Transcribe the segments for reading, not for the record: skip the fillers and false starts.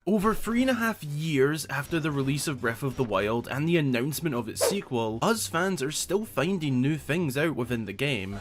Over 3.5 years after the release of Breath of the Wild and the announcement of its sequel, us fans are still finding new things out within the game.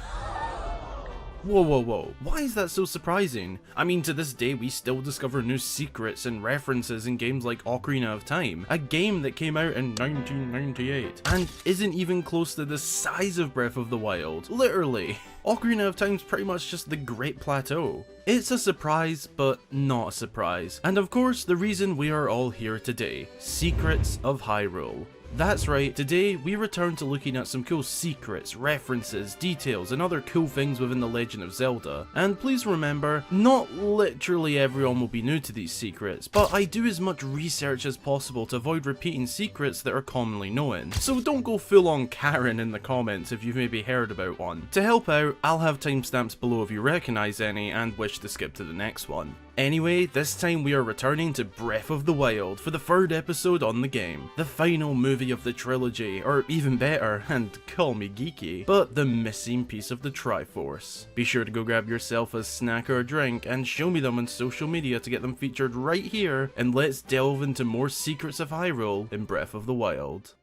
Whoa, why is that so surprising? I mean, to this day we still discover new secrets and references in games like Ocarina of Time, a game that came out in 1998, and isn't even close to the size of Breath of the Wild, literally. Ocarina of Time's pretty much just the Great Plateau. It's a surprise, but not a surprise. And of course, the reason we are all here today, Secrets of Hyrule. That's right, today we return to looking at some cool secrets, references, details, and other cool things within the Legend of Zelda. And please remember, not literally everyone will be new to these secrets, but I do as much research as possible to avoid repeating secrets that are commonly known. So don't go full on Karen in the comments if you've maybe heard about one. To help out, I'll have timestamps below if you recognise any and wish to skip to the next one. Anyway, this time we are returning to Breath of the Wild for the third episode on the game, the final movie of the trilogy, or even better, and call me geeky, but the missing piece of the Triforce. Be sure to go grab yourself a snack or a drink and show me them on social media to get them featured right here, and let's delve into more Secrets of Hyrule in Breath of the Wild.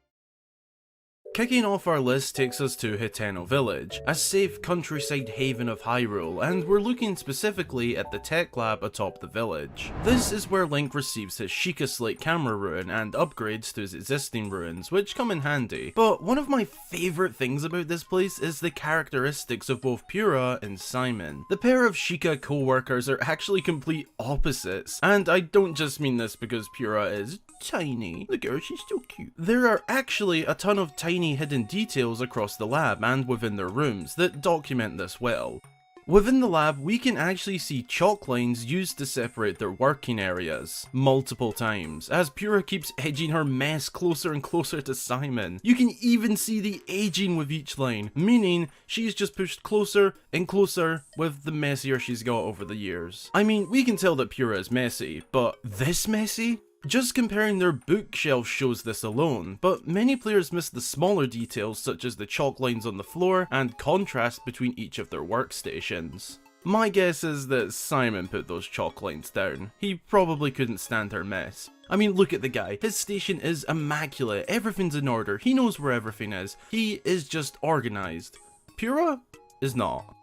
Kicking off our list takes us to Hiteno Village, a safe countryside haven of Hyrule, and we're looking specifically at the tech lab atop the village. This is where Link receives his Sheikah Slate camera rune and upgrades to his existing runes, which come in handy. But one of my favourite things about this place is the characteristics of both Purah and Simon. The pair of Sheikah co-workers are actually complete opposites, and I don't just mean this because Purah is tiny. Look at her, she's so cute. There are actually a ton of tiny hidden details across the lab and within their rooms that document this well. Within the lab, we can actually see chalk lines used to separate their working areas, multiple times, as Purah keeps edging her mess closer and closer to Simon. You can even see the aging with each line, meaning she's just pushed closer and closer with the messier she's got over the years. I mean, we can tell that Purah is messy, but this messy? Just comparing their bookshelf shows this alone, but many players miss the smaller details such as the chalk lines on the floor and contrast between each of their workstations. My guess is that Simon put those chalk lines down. He probably couldn't stand her mess. I mean, look at the guy. His station is immaculate, everything's in order, he knows where everything is, he is just organised. Purah is not.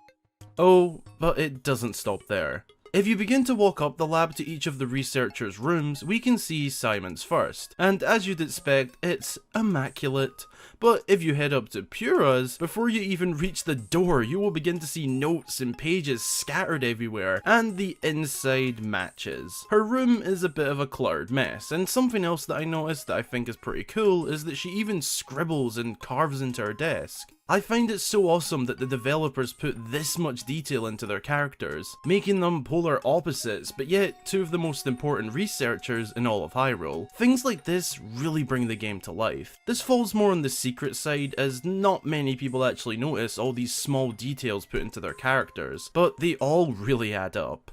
Oh, but it doesn't stop there. If you begin to walk up the lab to each of the researchers' rooms, we can see Simon's first, and as you'd expect, it's immaculate. But if you head up to Purah's, before you even reach the door, you will begin to see notes and pages scattered everywhere, and the inside matches. Her room is a bit of a cluttered mess, and something else that I noticed that I think is pretty cool is that she even scribbles and carves into her desk. I find it so awesome that the developers put this much detail into their characters, making them polar opposites, but yet two of the most important researchers in all of Hyrule. Things like this really bring the game to life. This falls more on the secret side, as not many people actually notice all these small details put into their characters, but they all really add up.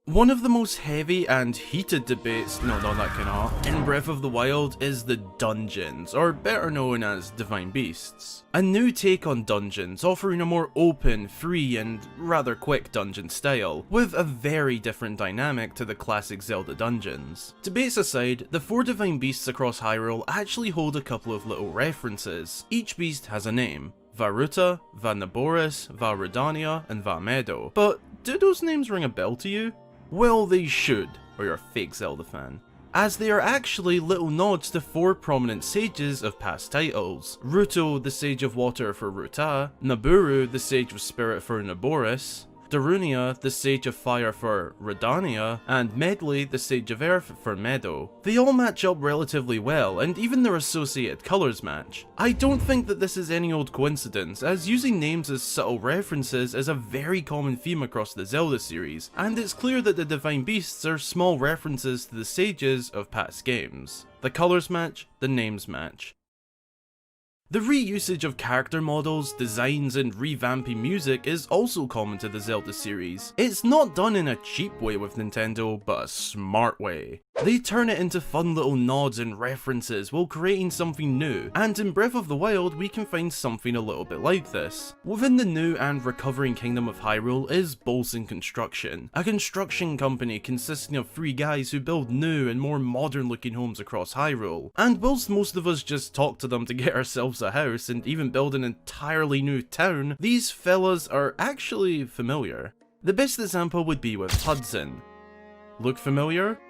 One of the most heavy and heated debates, no, not that kind of, in Breath of the Wild is the dungeons, or better known as Divine Beasts. A new take on dungeons, offering a more open, free, and rather quick dungeon style, with a very different dynamic to the classic Zelda dungeons. Debates aside, the 4 Divine Beasts across Hyrule actually hold a couple of little references. Each beast has a name: Vah Ruta, Vah Naboris, Vah Rudania, and Vah Medoh. But do those names ring a bell to you? Well, they should, or you're a fake Zelda fan, as they are actually little nods to 4 prominent sages of past titles: Ruto, the Sage of Water for Ruta, Naburu, the Sage of Spirit for Naboris, Darunia, the Sage of Fire for Rudania, and Medli, the Sage of Earth for Medoh. They all match up relatively well, and even their associated colours match. I don't think that this is any old coincidence, as using names as subtle references is a very common theme across the Zelda series, and it's clear that the Divine Beasts are small references to the sages of past games. The colours match, the names match. The reusage of character models, designs, and revamping music is also common to the Zelda series. It's not done in a cheap way with Nintendo, but a smart way. They turn it into fun little nods and references while creating something new, and in Breath of the Wild we can find something a little bit like this. Within the new and recovering kingdom of Hyrule is Botw Construction, a construction company consisting of 3 guys who build new and more modern looking homes across Hyrule. And whilst most of us just talk to them to get ourselves a house and even build an entirely new town, these fellas are actually familiar. The best example would be with Hudson. Look familiar?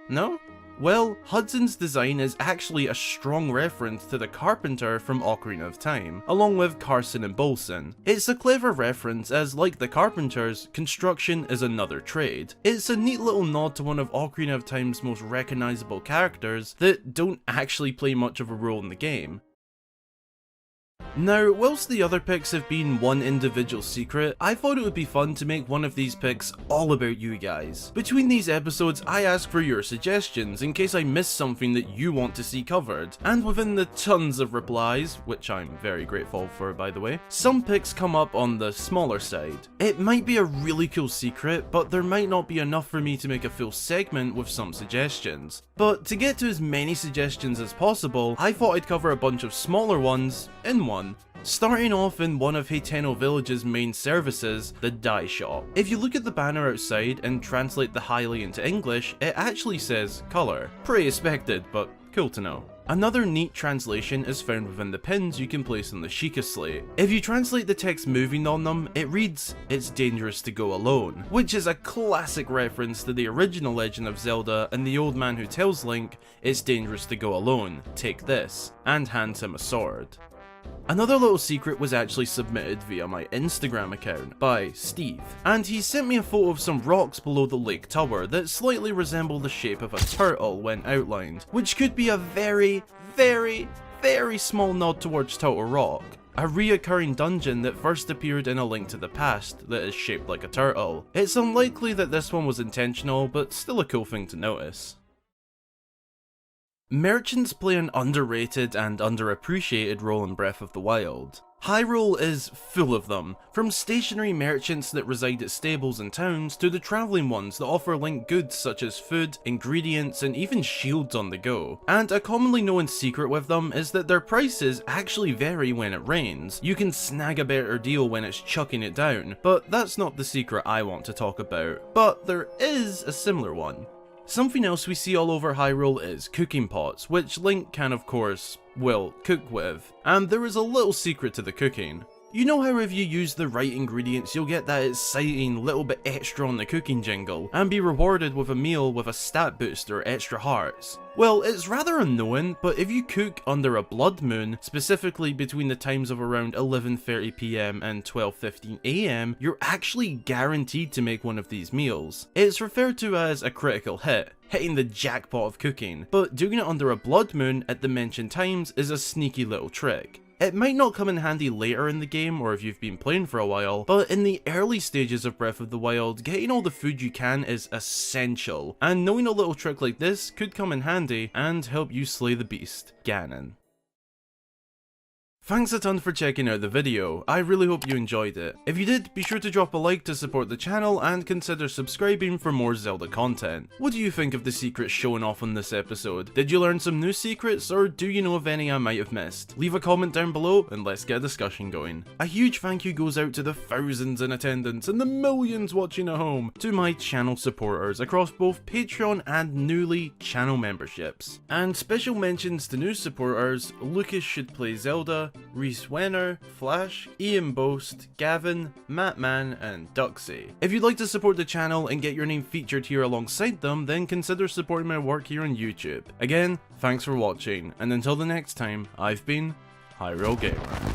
No? Well, Hudson's design is actually a strong reference to the carpenter from Ocarina of Time, along with Carson and Bolson. It's a clever reference as, like the carpenters, construction is another trade. It's a neat little nod to one of Ocarina of Time's most recognisable characters that don't actually play much of a role in the game. Now, whilst the other picks have been one individual secret, I thought it would be fun to make one of these picks all about you guys. Between these episodes, I ask for your suggestions in case I miss something that you want to see covered, and within the tons of replies, which I'm very grateful for by the way, some picks come up on the smaller side. It might be a really cool secret, but there might not be enough for me to make a full segment with some suggestions. But to get to as many suggestions as possible, I thought I'd cover a bunch of smaller ones in one. Starting off in one of Hateno Village's main services, the dye shop. If you look at the banner outside and translate the Hylie into English, it actually says colour. Pretty expected, but cool to know. Another neat translation is found within the pins you can place on the Sheikah slate. If you translate the text moving on them, it reads, "It's dangerous to go alone," which is a classic reference to the original Legend of Zelda and the old man who tells Link, "It's dangerous to go alone, take this," and hands him a sword. Another little secret was actually submitted via my Instagram account by Steve, and he sent me a photo of some rocks below the lake tower that slightly resemble the shape of a turtle when outlined, which could be a very, very, very small nod towards Turtle Rock, a reoccurring dungeon that first appeared in A Link to the Past that is shaped like a turtle. It's unlikely that this one was intentional, but still a cool thing to notice. Merchants play an underrated and underappreciated role in Breath of the Wild. Hyrule is full of them, from stationary merchants that reside at stables and towns to the travelling ones that offer Link goods such as food, ingredients, and even shields on the go. And a commonly known secret with them is that their prices actually vary when it rains. You can snag a better deal when it's chucking it down, but that's not the secret I want to talk about. But there is a similar one. Something else we see all over Hyrule is cooking pots, which Link can of course, well, cook with. And there is a little secret to the cooking. You know how if you use the right ingredients you'll get that exciting little bit extra on the cooking jingle, and be rewarded with a meal with a stat boost or extra hearts? Well, it's rather unknown, but if you cook under a blood moon, specifically between the times of around 11:30 PM and 12:15 AM, you're actually guaranteed to make one of these meals. It's referred to as a critical hit, hitting the jackpot of cooking, but doing it under a blood moon at the mentioned times is a sneaky little trick. It might not come in handy later in the game or if you've been playing for a while, but in the early stages of Breath of the Wild, getting all the food you can is essential, and knowing a little trick like this could come in handy and help you slay the beast, Ganon. Thanks a ton for checking out the video, I really hope you enjoyed it. If you did, be sure to drop a like to support the channel and consider subscribing for more Zelda content. What do you think of the secrets shown off on this episode? Did you learn some new secrets, or do you know of any I might have missed? Leave a comment down below and let's get a discussion going. A huge thank you goes out to the thousands in attendance and the millions watching at home, to my channel supporters across both Patreon and newly channel memberships. And special mentions to new supporters: Lucas Should Play Zelda, Reese Wenner, Flash, Ian Boast, Gavin, Mattman, and Duxie. If you'd like to support the channel and get your name featured here alongside them, then consider supporting my work here on YouTube. Again, thanks for watching, and until the next time, I've been Hyrule Gamer.